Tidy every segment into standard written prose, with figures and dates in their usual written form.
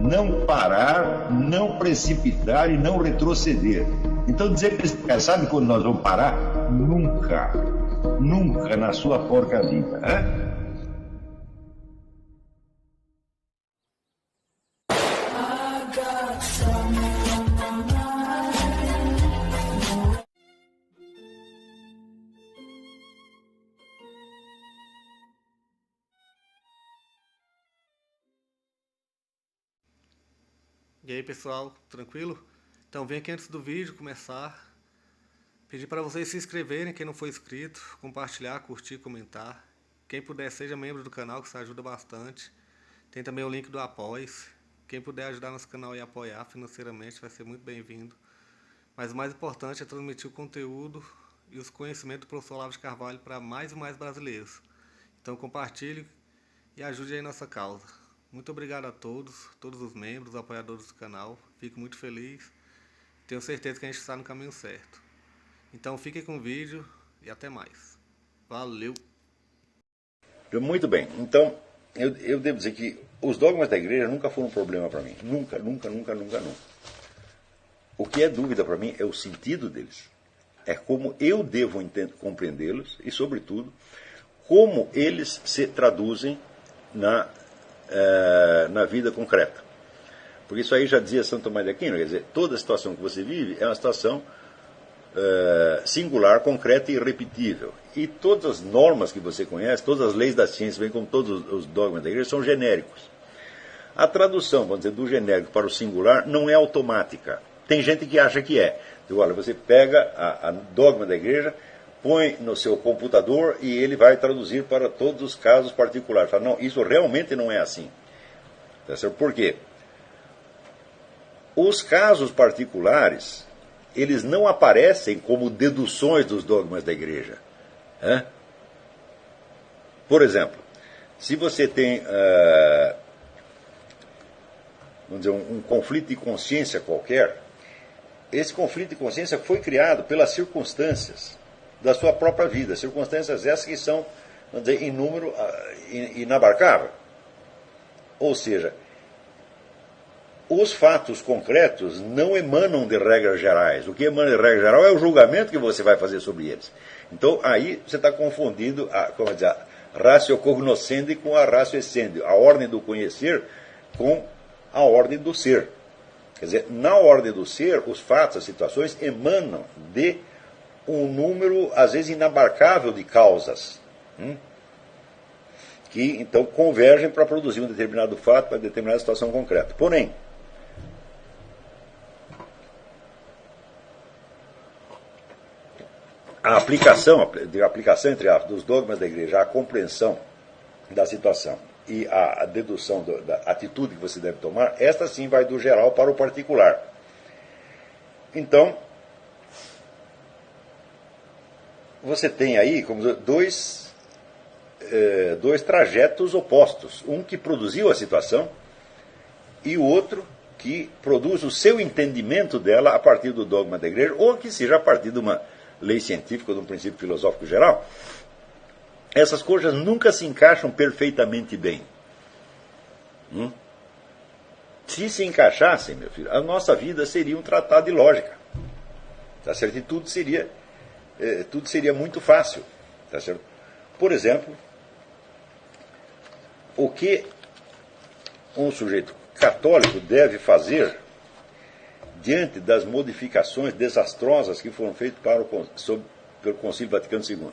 não parar, não precipitar e não retroceder. Então dizer para esse cara, sabe quando nós vamos parar? Nunca. Nunca na sua porca vida. Né? E aí pessoal, tranquilo? Então vem aqui antes do vídeo começar, pedir para vocês se inscreverem, quem não for inscrito, compartilhar, curtir, comentar. Quem puder seja membro do canal, que isso ajuda bastante. Tem também o link do Apoia-se. Quem puder ajudar nosso canal e apoiar financeiramente vai ser muito bem-vindo. Mas o mais importante é transmitir o conteúdo e os conhecimentos do professor Olavo de Carvalho para mais e mais brasileiros. Então compartilhe e ajude aí nossa causa. Muito obrigado a todos os membros, apoiadores do canal. Fico muito feliz. Tenho certeza que a gente está no caminho certo. Então fiquem com o vídeo e até mais. Valeu! Muito bem. Então, eu devo dizer que os dogmas da igreja nunca foram um problema para mim. Nunca. O que é dúvida para mim é o sentido deles. É como eu devo compreendê-los e, sobretudo, como eles se traduzem na vida concreta. Porque isso aí já dizia Santo Tomás de Aquino, quer dizer, toda situação que você vive é uma situação singular, concreta e irrepetível. E todas as normas que você conhece, todas as leis da ciência, bem como todos os dogmas da igreja, são genéricos. A tradução, vamos dizer, do genérico para o singular não é automática. Tem gente que acha que é. Então, olha, você pega a dogma da igreja, põe no seu computador e ele vai traduzir para todos os casos particulares. Fala, não, isso realmente não é assim. Tá certo? Por quê? Os casos particulares, eles não aparecem como deduções dos dogmas da igreja. Por exemplo, se você tem vamos dizer, um conflito de consciência qualquer, esse conflito de consciência foi criado pelas circunstâncias da sua própria vida, circunstâncias essas que são, vamos dizer, em número inabarcável. Ou seja, os fatos concretos não emanam de regras gerais. O que emana de regra geral é o julgamento que você vai fazer sobre eles. Então, aí você está confundindo a ratio cognoscendi com a ratio essendi, a ordem do conhecer com a ordem do ser. Quer dizer, na ordem do ser, os fatos, as situações emanam de um número, às vezes, inabarcável de causas, que, então, convergem para produzir um determinado fato, para determinada situação concreta. Porém, a aplicação entre dos dogmas da igreja, a compreensão da situação e a dedução da atitude que você deve tomar, esta sim vai do geral para o particular. Então, você tem aí como dois trajetos opostos. Um que produziu a situação e o outro que produz o seu entendimento dela a partir do dogma da igreja, ou que seja a partir de uma lei científica ou de um princípio filosófico geral. Essas coisas nunca se encaixam perfeitamente bem. Se se encaixassem, meu filho, a nossa vida seria um tratado de lógica. Tá certo? E tudo seria muito fácil. Tá certo? Por exemplo, o que um sujeito católico deve fazer diante das modificações desastrosas que foram feitas pelo Concílio Vaticano II.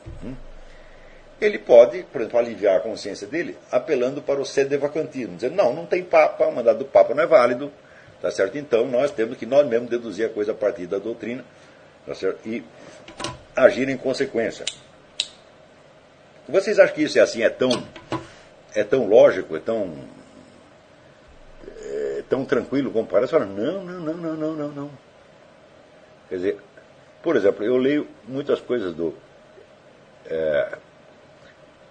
Ele pode, por exemplo, aliviar a consciência dele apelando para o sede vacantismo, dizendo, não tem Papa, o mandato do Papa não é válido, tá certo? Então nós temos que nós mesmos deduzir a coisa a partir da doutrina, tá certo? E agir em consequência. Vocês acham que isso é assim, é tão lógico, é tão tranquilo como parece? Não. Quer dizer, por exemplo, eu leio muitas coisas do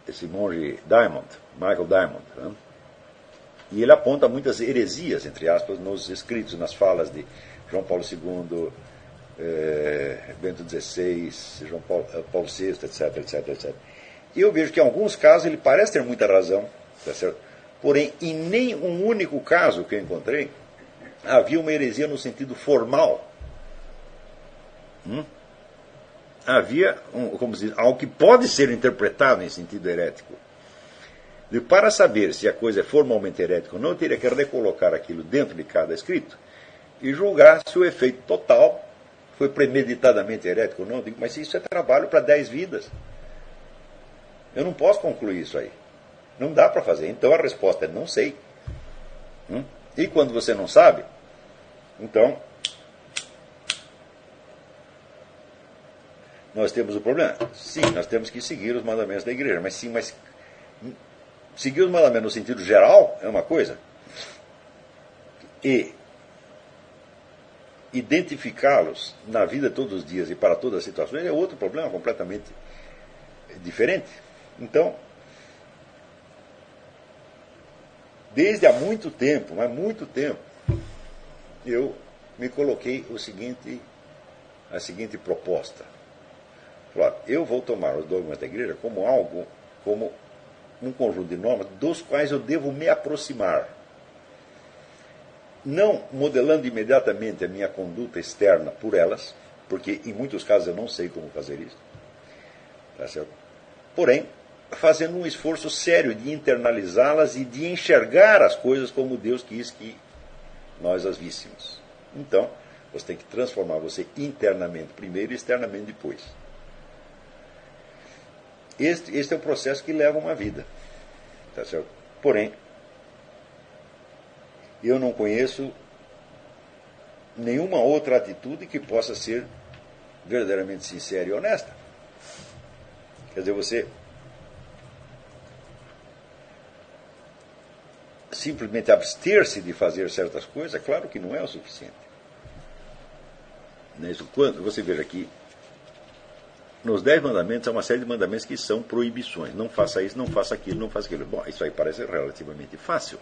esse monge Michael Diamond, né? E ele aponta muitas heresias, entre aspas, nos escritos, nas falas de João Paulo II, Bento XVI, João Paulo VI, etc. E eu vejo que em alguns casos ele parece ter muita razão, tá certo? Porém, em nem um único caso que eu encontrei, havia uma heresia no sentido formal. Havia, como se diz, algo que pode ser interpretado em sentido herético. E para saber se a coisa é formalmente herética ou não, eu teria que recolocar aquilo dentro de cada escrito e julgar se o efeito total foi premeditadamente herético ou não. Eu digo, mas isso é trabalho para 10 vidas. Eu não posso concluir isso aí. Não dá para fazer. Então a resposta é não sei. E quando você não sabe, então nós temos o problema. Sim, nós temos que seguir os mandamentos da igreja. Mas seguir os mandamentos no sentido geral é uma coisa. E identificá-los na vida todos os dias e para todas as situações é outro problema completamente diferente. Então, desde há muito tempo, mas muito tempo, eu me coloquei a seguinte proposta. Claro, eu vou tomar os dogmas da igreja como um conjunto de normas dos quais eu devo me aproximar. Não modelando imediatamente a minha conduta externa por elas, porque em muitos casos eu não sei como fazer isso. Tá certo? Porém, fazendo um esforço sério de internalizá-las e de enxergar as coisas como Deus quis que nós as víssemos. Então, você tem que transformar você internamente primeiro e externamente depois. Este é o processo que leva uma vida. Tá certo? Porém, eu não conheço nenhuma outra atitude que possa ser verdadeiramente sincera e honesta. Quer dizer, você simplesmente abster-se de fazer certas coisas, é claro que não é o suficiente. Quando você veja aqui, nos 10 mandamentos há uma série de mandamentos que são proibições. Não faça isso, não faça aquilo, não faça aquilo. Bom, isso aí parece relativamente fácil.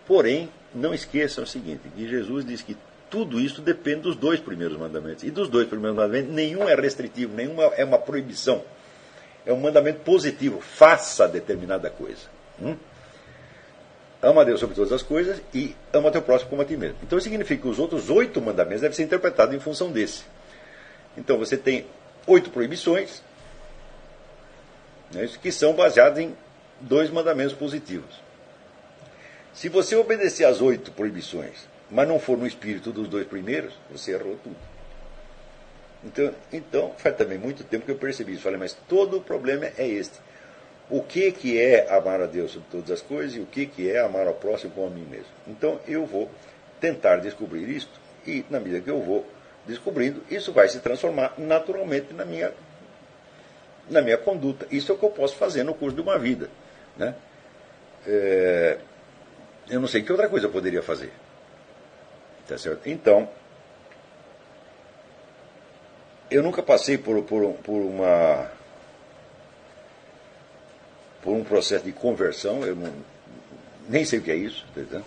Porém, não esqueçam o seguinte, que Jesus diz que tudo isso depende dos 2 primeiros mandamentos. E dos 2 primeiros mandamentos, nenhum é restritivo, nenhum é uma proibição. É um mandamento positivo. Faça determinada coisa. Ama a Deus sobre todas as coisas e ama teu próximo como a ti mesmo. Então significa que os outros 8 mandamentos devem ser interpretados em função desse. Então você tem 8 proibições, né, que são baseadas em 2 mandamentos positivos. Se você obedecer às 8 proibições, mas não for no espírito dos 2 primeiros, você errou tudo. Então faz também muito tempo que eu percebi isso. Falei, mas todo o problema é este. O que é amar a Deus sobre todas as coisas e o que é amar ao próximo como a mim mesmo. Então eu vou tentar descobrir isto e, na medida que eu vou descobrindo, isso vai se transformar naturalmente na minha conduta. Isso é o que eu posso fazer no curso de uma vida. Né? Eu não sei que outra coisa eu poderia fazer. Tá certo? Então, eu nunca passei por um processo de conversão, eu nem sei o que é isso. Tá entendendo?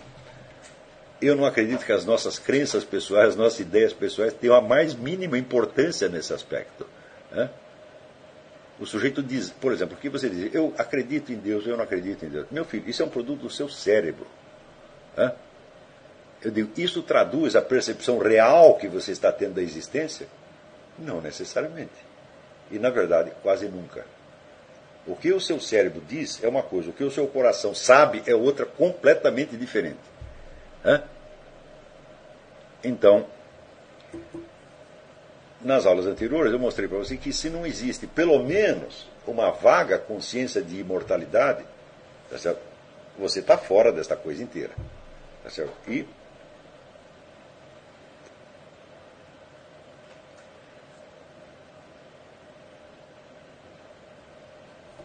Eu não acredito que as nossas crenças pessoais, as nossas ideias pessoais tenham a mais mínima importância nesse aspecto. Né? O sujeito diz, por exemplo, o que você diz? Eu acredito em Deus, eu não acredito em Deus. Meu filho, isso é um produto do seu cérebro. Né? Eu digo, isso traduz a percepção real que você está tendo da existência? Não necessariamente. E, na verdade, quase nunca. O que o seu cérebro diz é uma coisa, o que o seu coração sabe é outra completamente diferente. Então, nas aulas anteriores eu mostrei para você que se não existe pelo menos uma vaga consciência de imortalidade, tá certo? Você está fora desta coisa inteira. Tá certo? E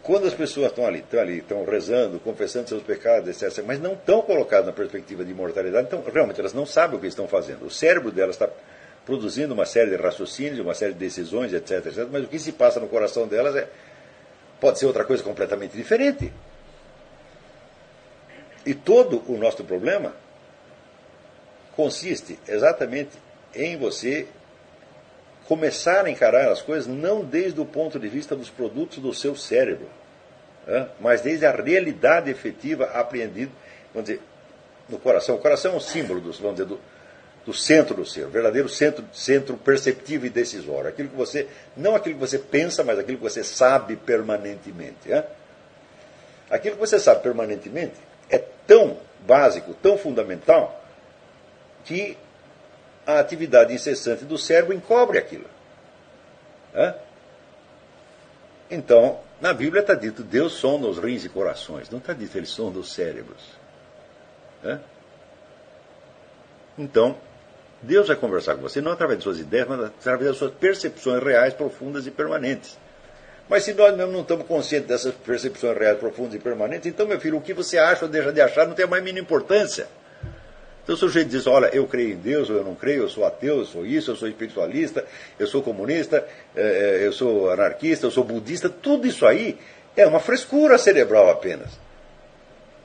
quando as pessoas estão ali, estão rezando, confessando seus pecados, etc., mas não estão colocadas na perspectiva de imortalidade, então realmente elas não sabem o que estão fazendo. O cérebro delas está produzindo uma série de raciocínios, uma série de decisões, etc., mas o que se passa no coração delas pode ser outra coisa completamente diferente. E todo o nosso problema consiste exatamente em você começar a encarar as coisas não desde o ponto de vista dos produtos do seu cérebro, mas desde a realidade efetiva apreendida vamos dizer, no coração. O coração é um símbolo vamos dizer, do centro do ser, o verdadeiro centro perceptivo e decisório. Aquilo que você, não aquilo que você pensa, mas aquilo que você sabe permanentemente. Aquilo que você sabe permanentemente é tão básico, tão fundamental, que a atividade incessante do cérebro encobre aquilo. Então, na Bíblia está dito, Deus sonda os rins e corações. Não está dito, Ele sonda os cérebros. Então, Deus vai conversar com você, não através de suas ideias, mas através das suas percepções reais, profundas e permanentes. Mas se nós mesmo não estamos conscientes dessas percepções reais, profundas e permanentes, então, meu filho, o que você acha ou deixa de achar não tem a mais mínima importância. Então o sujeito diz, olha, eu creio em Deus, ou eu não creio, eu sou ateu, eu sou isso, eu sou espiritualista, eu sou comunista, eu sou anarquista, eu sou budista, tudo isso aí é uma frescura cerebral apenas.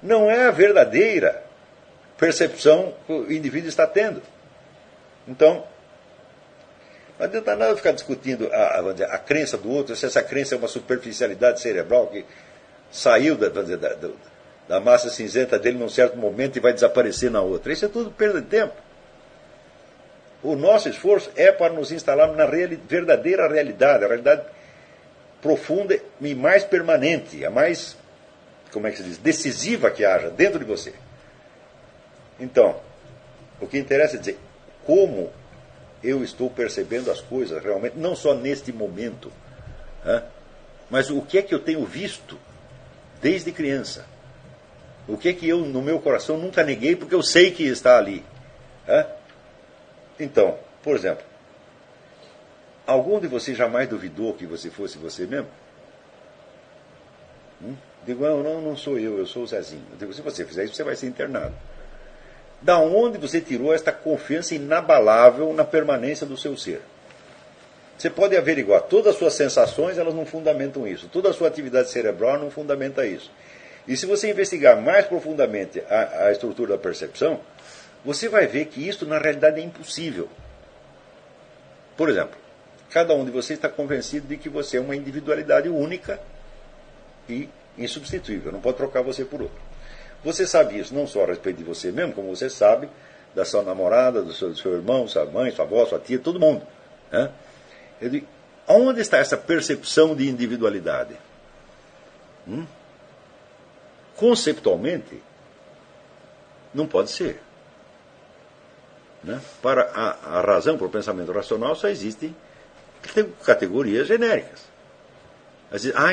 Não é a verdadeira percepção que o indivíduo está tendo. Então, não adianta nada ficar discutindo a crença do outro, se essa crença é uma superficialidade cerebral que saiu da massa cinzenta dele num certo momento e vai desaparecer na outra. Isso é tudo perda de tempo. O nosso esforço é para nos instalarmos na verdadeira realidade, a realidade profunda e mais permanente, a mais, como é que se diz, decisiva que haja dentro de você. Então, o que interessa é dizer como eu estou percebendo as coisas realmente, não só neste momento, mas o que é que eu tenho visto desde criança. O que é que eu, no meu coração, nunca neguei, porque eu sei que está ali. Então, por exemplo, algum de vocês jamais duvidou que você fosse você mesmo? Digo, não sou eu sou o Zezinho. Eu digo, se você fizer isso, você vai ser internado. Da onde você tirou esta confiança inabalável na permanência do seu ser? Você pode averiguar, todas as suas sensações, elas não fundamentam isso. Toda a sua atividade cerebral não fundamenta isso. E se você investigar mais profundamente a estrutura da percepção, você vai ver que isso, na realidade, é impossível. Por exemplo, cada um de vocês está convencido de que você é uma individualidade única e insubstituível. Não pode trocar você por outro. Você sabe isso não só a respeito de você mesmo, como você sabe da sua namorada, do seu irmão, sua mãe, sua avó, sua tia, todo mundo. Eu digo, onde está essa percepção de individualidade? Conceptualmente, não pode ser. Para a razão, para o pensamento racional, só existem categorias genéricas.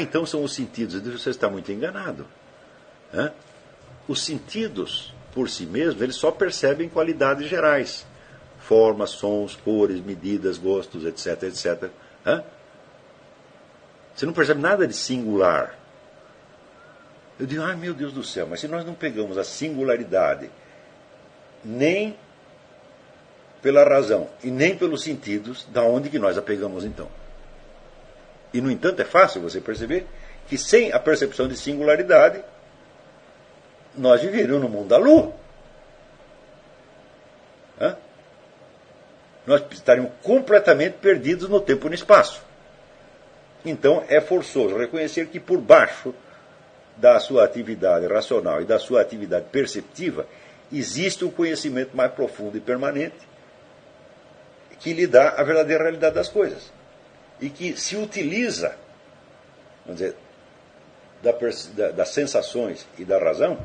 Então são os sentidos. Eu digo, você está muito enganado. Os sentidos, por si mesmos, eles só percebem qualidades gerais. Formas, sons, cores, medidas, gostos, etc, etc. Você não percebe nada de singular. Eu digo, meu Deus do céu, mas se nós não pegamos a singularidade nem pela razão e nem pelos sentidos, da onde que nós a pegamos então? E, no entanto, é fácil você perceber que sem a percepção de singularidade, nós viveríamos no mundo da lua. Nós estaríamos completamente perdidos no tempo e no espaço. Então, é forçoso reconhecer que por baixo da sua atividade racional e da sua atividade perceptiva, existe um conhecimento mais profundo e permanente que lhe dá a verdadeira realidade das coisas. E que se utiliza, vamos dizer, das sensações e da razão,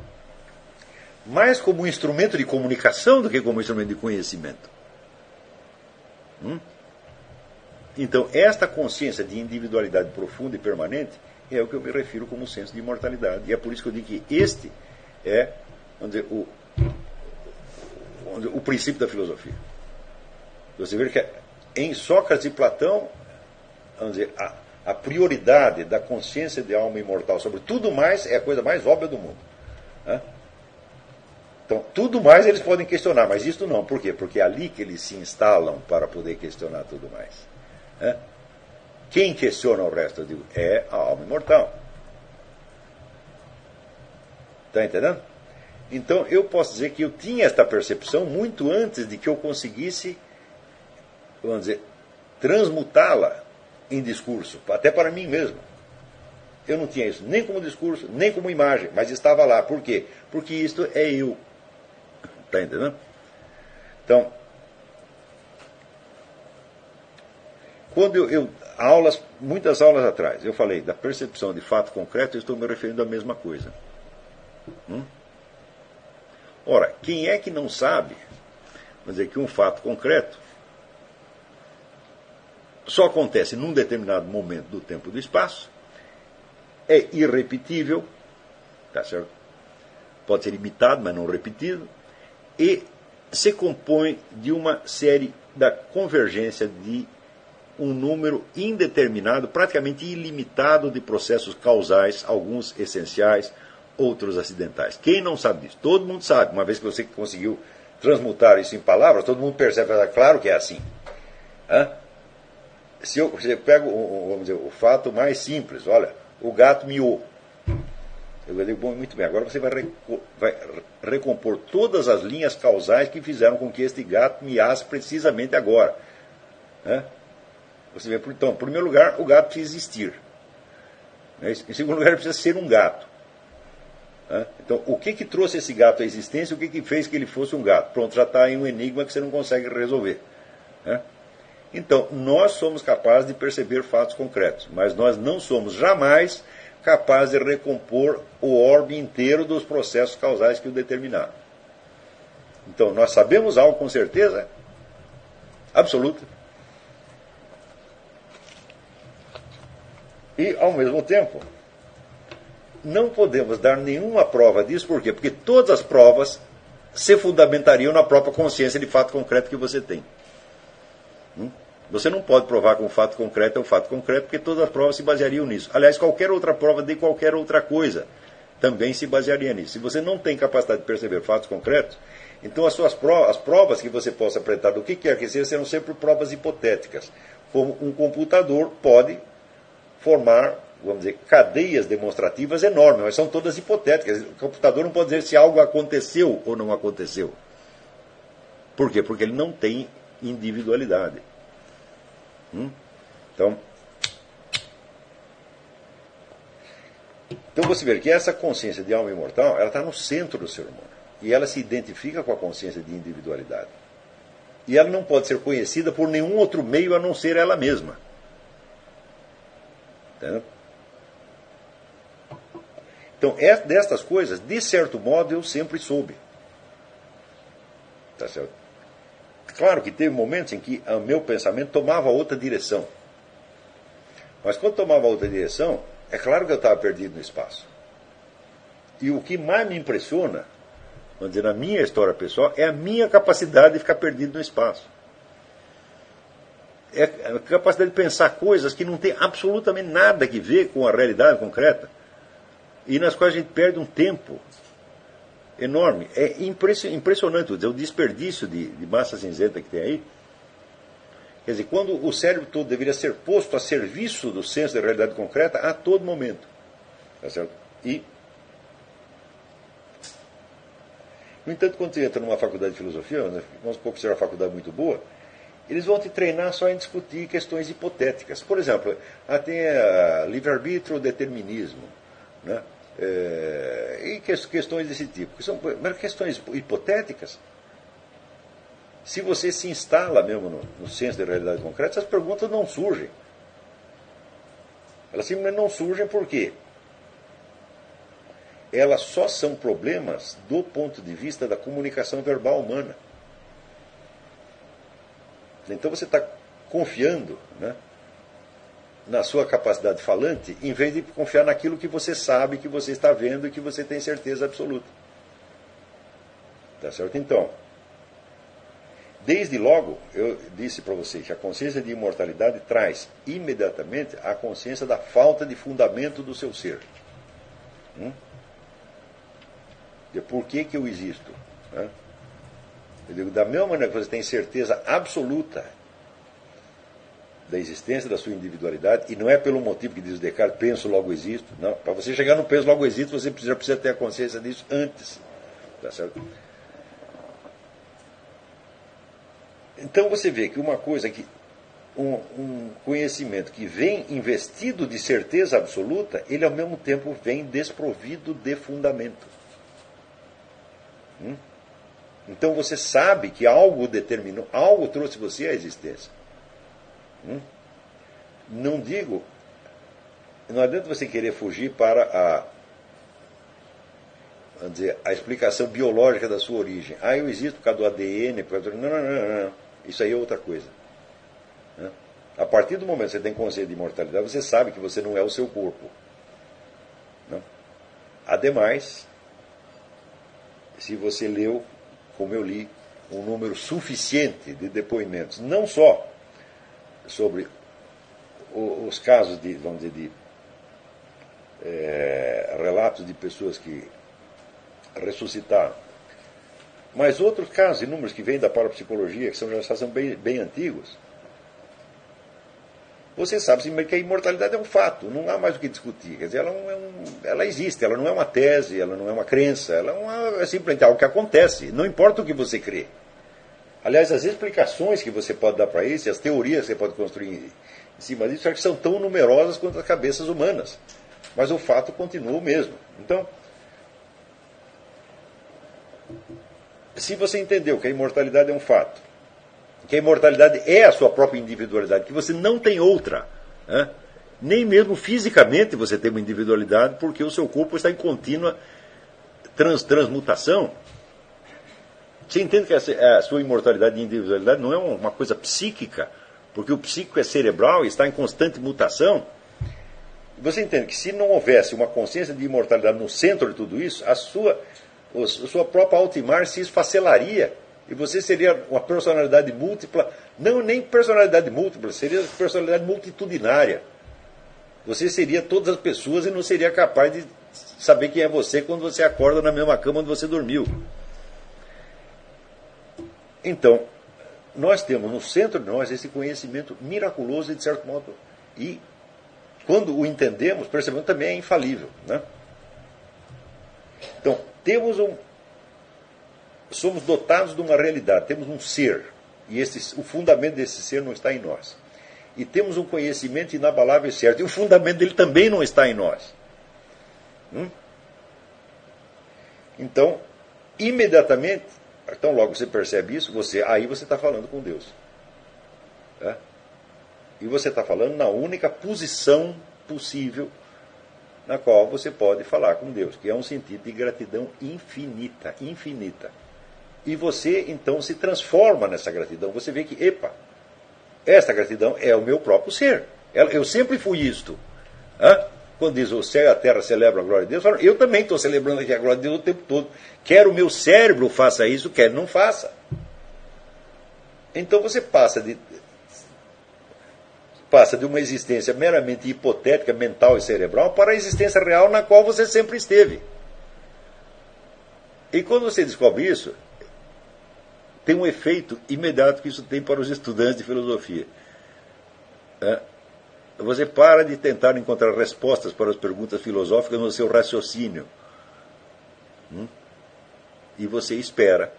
mais como um instrumento de comunicação do que como um instrumento de conhecimento. Então, esta consciência de individualidade profunda e permanente é o que eu me refiro como senso de imortalidade. E é por isso que eu digo que este é, vamos dizer, o princípio da filosofia. Você vê que em Sócrates e Platão, vamos dizer, a prioridade da consciência de alma imortal sobre tudo mais é a coisa mais óbvia do mundo. Então, tudo mais eles podem questionar, mas isto não. Por quê? Porque é ali que eles se instalam para poder questionar tudo mais. Quem questiona o resto, eu digo, é a alma imortal. Está entendendo? Então, eu posso dizer que eu tinha esta percepção muito antes de que eu conseguisse, vamos dizer, transmutá-la em discurso, até para mim mesmo. Eu não tinha isso nem como discurso, nem como imagem, mas estava lá. Por quê? Porque isto é eu. Está entendendo? Então, quando muitas aulas atrás, eu falei da percepção de fato concreto, eu estou me referindo à mesma coisa. Ora, quem é que não sabe, vamos dizer, que um fato concreto só acontece num determinado momento do tempo e do espaço, é irrepetível, tá certo? Pode ser imitado, mas não repetido, e se compõe de uma série da convergência de um número indeterminado, praticamente ilimitado de processos causais, alguns essenciais, outros acidentais. Quem não sabe disso? Todo mundo sabe. Uma vez que você conseguiu transmutar isso em palavras, todo mundo percebe, claro que é assim. Se eu pego, vamos dizer, o fato mais simples, olha, o gato miou. Eu digo, bom, muito bem, agora você vai recompor todas as linhas causais que fizeram com que este gato miasse precisamente agora. Você vê, então, em primeiro lugar, o gato precisa existir. Em segundo lugar, ele precisa ser um gato. Então, o que trouxe esse gato à existência? O que fez que ele fosse um gato? Pronto, já está aí um enigma que você não consegue resolver. Então, nós somos capazes de perceber fatos concretos, mas nós não somos jamais capazes de recompor o orbe inteiro dos processos causais que o determinaram. Então, nós sabemos algo com certeza absoluta. E, ao mesmo tempo, não podemos dar nenhuma prova disso. Por quê? Porque todas as provas se fundamentariam na própria consciência de fato concreto que você tem. Você não pode provar que um fato concreto é um fato concreto, porque todas as provas se baseariam nisso. Aliás, qualquer outra prova de qualquer outra coisa também se basearia nisso. Se você não tem capacidade de perceber fatos concretos, então as provas que você possa apresentar do que quer que seja, serão sempre provas hipotéticas. Como um computador pode formar, vamos dizer, cadeias demonstrativas enormes, mas são todas hipotéticas. O computador não pode dizer se algo aconteceu ou não aconteceu. Por quê? Porque ele não tem individualidade. Então você vê que essa consciência de alma imortal, ela está no centro do ser humano. E ela se identifica com a consciência de individualidade. E ela não pode ser conhecida por nenhum outro meio a não ser ela mesma. Entendeu? Então, destas coisas, de certo modo, eu sempre soube. Tá certo? Claro que teve momentos em que o meu pensamento tomava outra direção. Mas quando tomava outra direção, é claro que eu estava perdido no espaço. E o que mais me impressiona, vamos dizer, na minha história pessoal, é a minha capacidade de ficar perdido no espaço. É a capacidade de pensar coisas que não tem absolutamente nada a ver com a realidade concreta e nas quais a gente perde um tempo enorme. É impressionante o desperdício de massa cinzenta que tem aí. Quer dizer, quando o cérebro todo deveria ser posto a serviço do senso da realidade concreta a todo momento. Tá certo? E, no entanto, quando você entra numa faculdade de filosofia, vamos supor que seja uma faculdade muito boa, eles vão te treinar só em discutir questões hipotéticas. Por exemplo, tem livre-arbítrio ou determinismo, né? E questões desse tipo, que são questões hipotéticas. Se você se instala mesmo no senso da realidade concreta, essas perguntas não surgem. Elas simplesmente não surgem por quê? Elas só são problemas do ponto de vista da comunicação verbal humana. Então você está confiando, né, na sua capacidade falante, em vez de confiar naquilo que você sabe, que você está vendo e que você tem certeza absoluta. Tá certo? Então, desde logo, eu disse para vocês que a consciência de imortalidade traz imediatamente a consciência da falta de fundamento do seu ser. De por que eu existo. Né? Eu digo, da mesma maneira que você tem certeza absoluta da existência da sua individualidade, e não é pelo motivo que diz o Descartes, penso, logo existo. Não. Para você chegar no penso, logo existo, você precisa ter a consciência disso antes. Tá certo? Então você vê que uma coisa que um conhecimento que vem investido de certeza absoluta, ele ao mesmo tempo vem desprovido de fundamento. Então você sabe que algo determinou, algo trouxe você à existência. Não digo, não adianta você querer fugir para vamos dizer, a explicação biológica da sua origem. Eu existo por causa do ADN, por causa do... Não. Isso aí é outra coisa. A partir do momento que você tem consciência de imortalidade, você sabe que você não é o seu corpo. Ademais, se você leu, como eu li, um número suficiente de depoimentos, não só sobre os casos de, vamos dizer, de relatos de pessoas que ressuscitaram, mas outros casos, inúmeros que vêm da parapsicologia, que já são bem antigos, você sabe sim, que a imortalidade é um fato, não há mais o que discutir. Quer dizer, ela existe, ela não é uma tese, ela não é uma crença, ela é simplesmente algo que acontece, não importa o que você crê. Aliás, as explicações que você pode dar para isso, as teorias que você pode construir em cima disso, é que são tão numerosas quanto as cabeças humanas. Mas o fato continua o mesmo. Então, se você entendeu que a imortalidade é um fato, que a imortalidade é a sua própria individualidade, que você não tem outra, nem mesmo fisicamente você tem uma individualidade, porque o seu corpo está em contínua transmutação. Você entende que a sua imortalidade e individualidade não é uma coisa psíquica, porque o psíquico é cerebral e está em constante mutação. Você entende que se não houvesse uma consciência de imortalidade no centro de tudo isso, a sua própria altimar se esfacelaria. E você seria uma personalidade múltipla, não nem personalidade múltipla, seria personalidade multitudinária. Você seria todas as pessoas e não seria capaz de saber quem é você quando você acorda na mesma cama onde você dormiu. Então, nós temos no centro de nós esse conhecimento miraculoso, de certo modo, e quando o entendemos, percebemos também é infalível. Então, somos dotados de uma realidade, temos um ser, e o fundamento desse ser não está em nós. E temos um conhecimento inabalável e certo, e o fundamento dele também não está em nós. Então, imediatamente, então logo você percebe isso, aí você está falando com Deus. E você está falando na única posição possível na qual você pode falar com Deus, que é um sentido de gratidão infinita, infinita. E você, então, se transforma nessa gratidão. Você vê que, esta gratidão é o meu próprio ser. Eu sempre fui isto. Quando diz o céu e a terra celebram a glória de Deus, eu também estou celebrando aqui a glória de Deus o tempo todo. Quer o meu cérebro faça isso, quer não faça. Então você passa de uma existência meramente hipotética, mental e cerebral, para a existência real na qual você sempre esteve. E quando você descobre isso, tem um efeito imediato que isso tem para os estudantes de filosofia. Você para de tentar encontrar respostas para as perguntas filosóficas no seu raciocínio. E você espera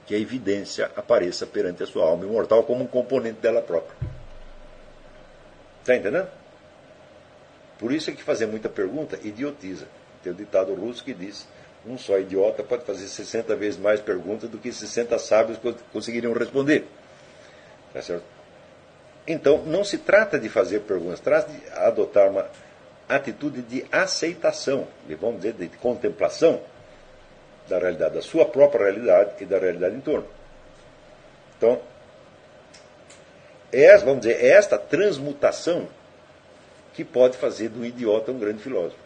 que a evidência apareça perante a sua alma imortal como um componente dela própria. Está entendendo? Por isso é que fazer muita pergunta idiotiza. Tem o ditado russo que diz: um só idiota pode fazer 60 vezes mais perguntas do que 60 sábios conseguiriam responder. Tá certo? Então, não se trata de fazer perguntas, trata de adotar uma atitude de aceitação, vamos dizer, de contemplação da realidade, da sua própria realidade e da realidade em torno. Então, vamos dizer, é esta transmutação que pode fazer do idiota um grande filósofo.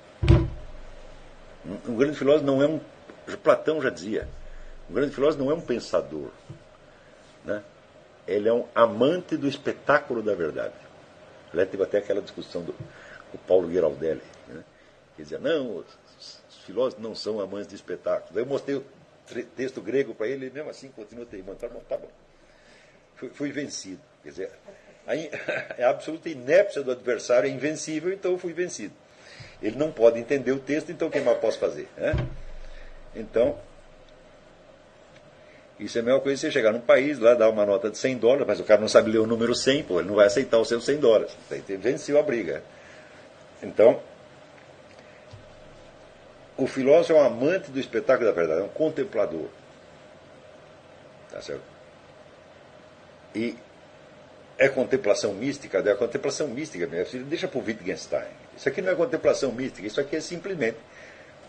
Um grande filósofo não é Platão já dizia, um grande filósofo não é um pensador, ele é um amante do espetáculo da verdade. Aliás, teve até aquela discussão do Paulo Giraldelli, que dizia, não, os filósofos não são amantes de espetáculos. Daí eu mostrei o texto grego para ele, e mesmo assim continua teimando. Tá bom. Fui vencido. Quer dizer, a absoluta inépcia do adversário é invencível, então eu fui vencido. Ele não pode entender o texto, então o que mais posso fazer? Então, Isso é a mesma coisa que você chegar num país lá, dar uma nota de $100, mas o cara não sabe ler o número 100, pô, ele não vai aceitar os seus $100. Venceu a briga. Então, o filósofo é um amante do espetáculo da verdade, é um contemplador. Tá certo? E é contemplação mística? É a contemplação mística mesmo. Deixa para o Wittgenstein. Isso aqui não é contemplação mística, isso aqui é simplesmente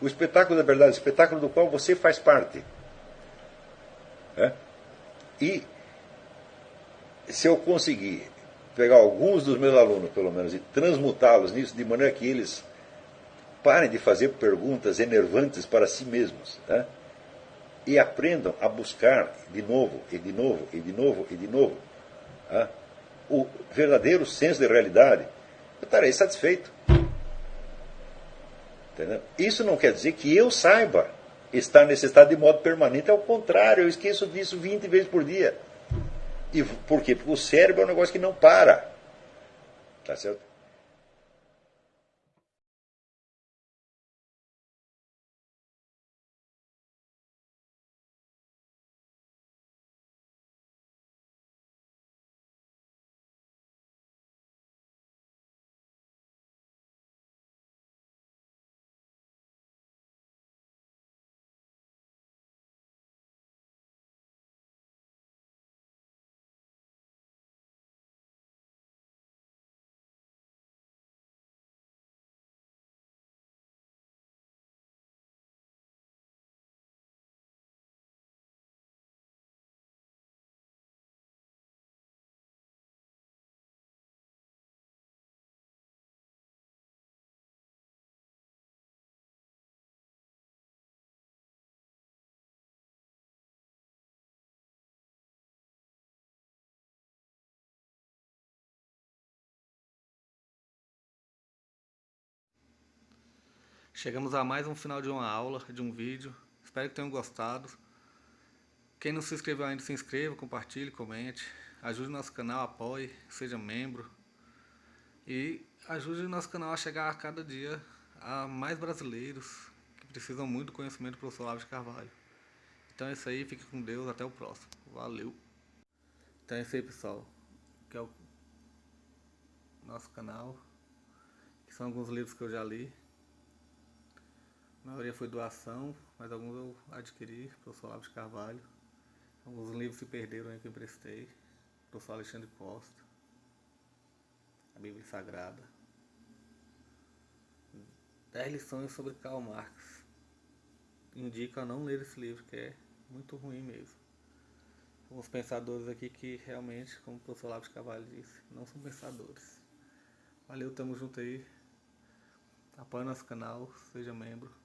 o espetáculo da verdade, o espetáculo do qual você faz parte. E se eu conseguir pegar alguns dos meus alunos, pelo menos, e transmutá-los nisso, de maneira que eles parem de fazer perguntas enervantes para si mesmos, e aprendam a buscar de novo, e de novo, e de novo, e de novo, o verdadeiro senso de realidade, eu estarei satisfeito. Entendeu? Isso não quer dizer que eu saiba estar nesse estado de modo permanente, ao contrário, eu esqueço disso 20 vezes por dia. E por quê? Porque o cérebro é um negócio que não para. Tá certo? Chegamos a mais um final de uma aula, de um vídeo. Espero que tenham gostado. Quem não se inscreveu ainda, se inscreva, compartilhe, comente. Ajude o nosso canal, apoie, seja membro. E ajude o nosso canal a chegar a cada dia a mais brasileiros que precisam muito do conhecimento do professor Olavo de Carvalho. Então é isso aí, fique com Deus, até o próximo. Valeu! Então é isso aí, pessoal. Que é o nosso canal. Que são alguns livros que eu já li. A maioria foi doação, mas alguns eu adquiri, professor Olavo de Carvalho. Alguns livros se perderam aí que eu emprestei. Professor Alexandre Costa. A Bíblia Sagrada. 10 lições sobre Karl Marx. Indico a não ler esse livro, que é muito ruim mesmo. Alguns pensadores aqui que realmente, como o professor Olavo de Carvalho disse, não são pensadores. Valeu, tamo junto aí. Apoie nosso canal, seja membro.